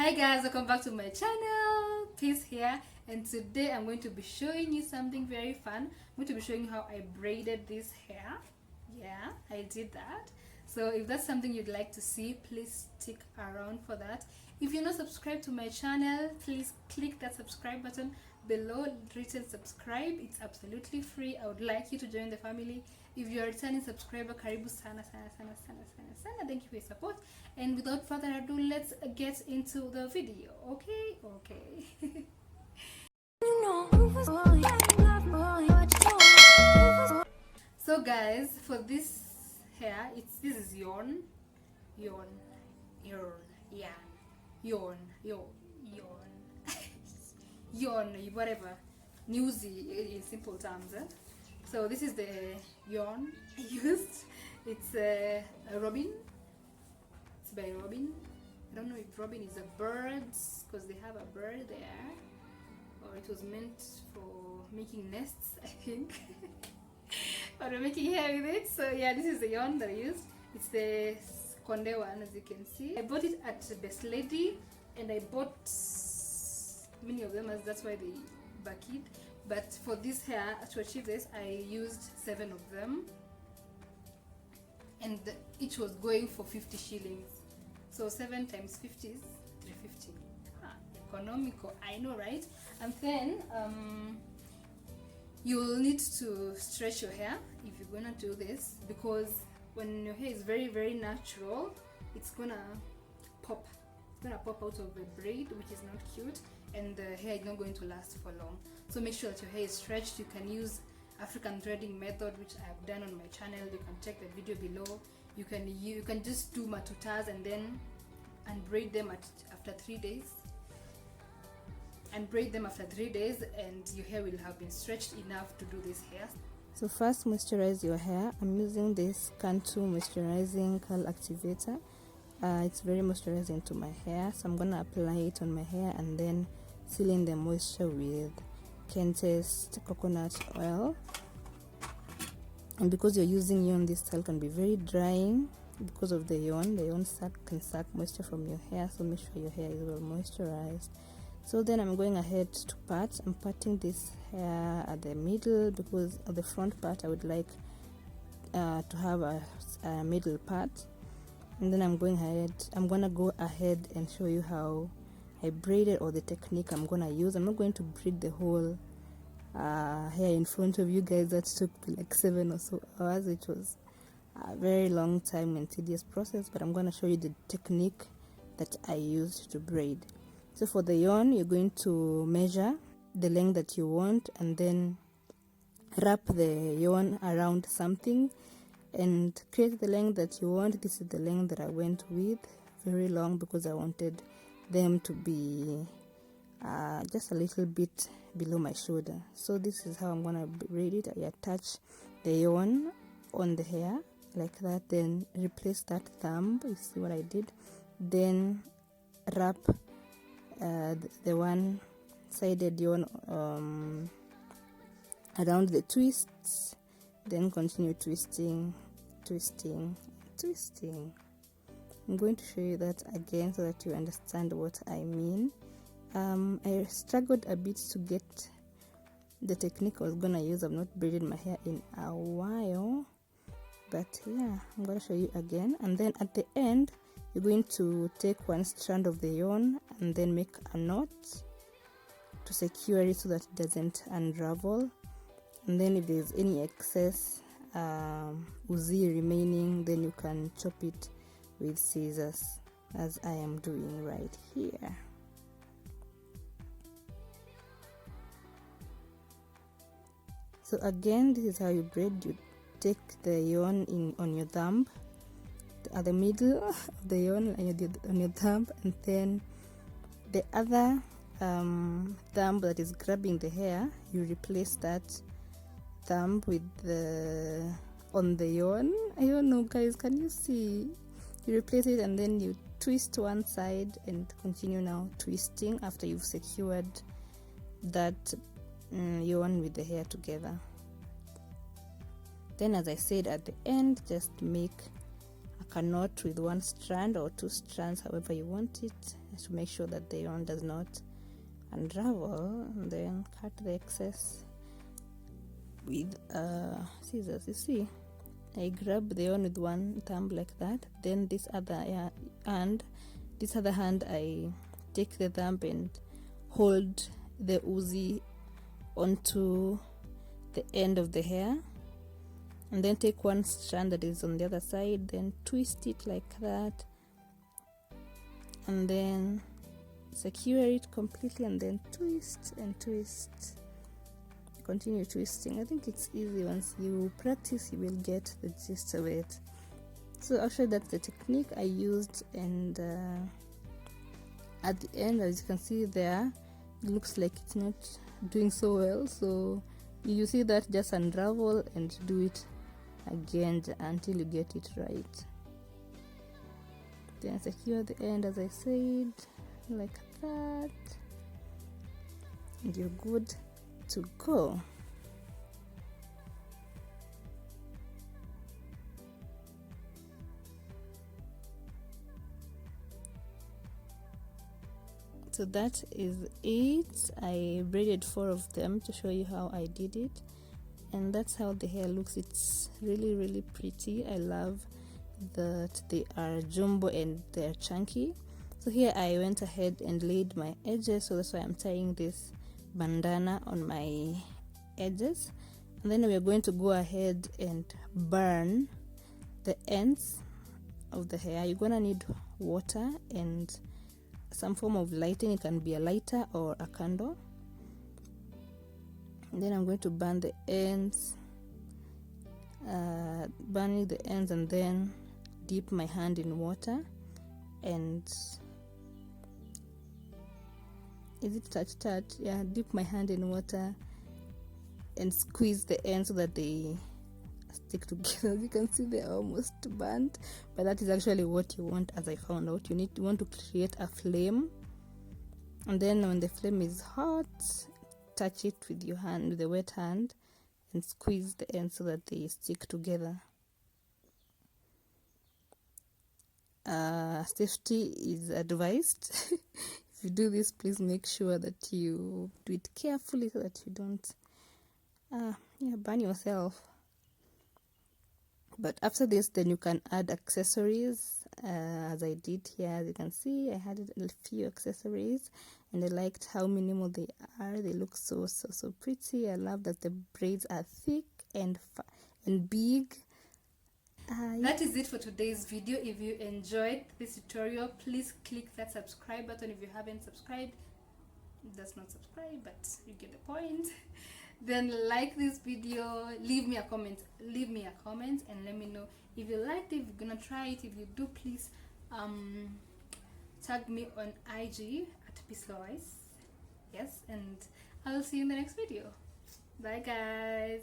Hi guys, welcome back to my channel. Peace here, and today I'm going to be showing you something very fun. I'm going to be showing you how I braided this hair. Yeah, I did that. So if that's something you'd like to see, please stick around for that. If you're not subscribed to my channel, please click that subscribe button below written subscribe. It's absolutely free. I would like you to join the family. If you're a returning subscriber, karibu sana sana sana sana sana sana. Thank you for your support. And without further ado, let's get into the video. Okay. So guys, for this hair, this is yarn, yeah, yarn, yarn, whatever, newsy in simple terms. So this is the yarn I used. It's a robin. It's by Robin. I don't know if Robin is a bird because they have a bird there, or it was meant for making nests, I think. But we're making hair with it. So yeah, this is the yarn that I used. It's the Conde one, as you can see. I bought it at Best Lady, and I bought many of them, as that's why they back it. But for this hair, to achieve this, I used 7 of them, and each was going for 50 shillings. So 7 times 50 is 350. Economical, I know, right? And then you'll need to stretch your hair if you're gonna do this, because when your hair is very, very natural, it's gonna pop. It's gonna pop out of the braid, which is not cute, and the hair is not going to last for long. So make sure that your hair is stretched. You can use African threading method, which I have done on my channel. You can check the video below. You can just do matutas and then braid them after 3 days. And braid them after 3 days, and your hair will have been stretched enough to do this hair. So first, moisturize your hair. I'm using this Cantu moisturizing curl activator. It's very moisturizing to my hair, so I'm gonna apply it on my hair and then seal in the moisture with Kentest coconut oil. And because you're using yarn, this style can be very drying because of the yarn. The yarn can suck moisture from your hair, so make sure your hair is well moisturized. So then I'm going ahead to part. I'm parting this hair at the middle, because at the front part I would like to have a middle part. And then I'm gonna go ahead and show you how I braided, or the technique I'm gonna use. I'm not going to braid the whole hair in front of you guys. That took like 7 or so hours, which was a very long time and tedious process, but I'm gonna show you the technique that I used to braid. So for the yarn, you're going to measure the length that you want, and then wrap the yarn around something and create the length that you want. This is the length that I went with, very long, because I wanted them to be just a little bit below my shoulder. So this is how I'm gonna braid it. I attach the yarn on the hair like that, then replace that thumb. You see what I did? Then wrap the one-sided yarn around the twists, then continue twisting. I'm going to show you that again so that you understand what I mean. I struggled a bit to get the technique I was gonna use. I've not braided my hair in a while, but yeah, I'm gonna show you again. And then at the end, you're going to take one strand of the yarn and then make a knot to secure it so that it doesn't unravel. And then if there's any excess uzi remaining, then you can chop it with scissors, as I am doing right here. So again, this is how you braid. You take the yarn on your thumb, at the middle of the yarn on your thumb, and then the other thumb that is grabbing the hair, you replace that thumb with on the yarn. I don't know, guys, can you see? You replace it and then you twist one side and continue now twisting after you've secured that yarn with the hair together. Then, as I said at the end, just make a a knot with one strand or two strands, however you want it, to make sure that the yarn does not unravel. And then cut the excess with scissors. You see, I grab the yarn with one thumb like that, then this other hand I take the thumb and hold the Uzi onto the end of the hair, and then take one strand that is on the other side, then twist it like that, and then secure it completely, and then twist and twist. Continue twisting. I think it's easy. Once you practice, you will get the gist of it. So actually that's the technique I used, and at the end, as you can see there, it looks like it's not doing so well. So you see that, just unravel and do it again until you get it right. Then secure the end, as I said, like that, and you're good to go. So that is it. I braided 4 of them to show you how I did it, and that's how the hair looks. It's really pretty. I love that they are jumbo and they're chunky. So here I went ahead and laid my edges, so that's why I'm tying this bandana on my edges, and then we're going to go ahead and burn the ends of the hair. You're gonna need water and some form of lighting. It can be a lighter or a candle. And then I'm going to burn the ends, burning the ends, and then dip my hand in water and dip my hand in water and squeeze the ends so that they stick together. As you can see, they're almost burnt, but that is actually what you want. As I found out, you want to create a flame, and then when the flame is hot, touch it with your hand, with the wet hand, and squeeze the ends so that they stick together. Safety is advised. If you do this, please make sure that you do it carefully so that you don't burn yourself. But after this, then you can add accessories, as I did here. As you can see, I had a few accessories, and I liked how minimal they are. They look so pretty. I love that the braids are thick and big. That is it for today's video. If you enjoyed this tutorial, please click that subscribe button. If you haven't subscribed, that's not subscribe, but you get the point. Then like this video, leave me a comment and let me know if you liked it, if you're gonna try it. If you do, please tag me on IG at PeaceLois. Yes, and I'll see you in the next video. Bye guys.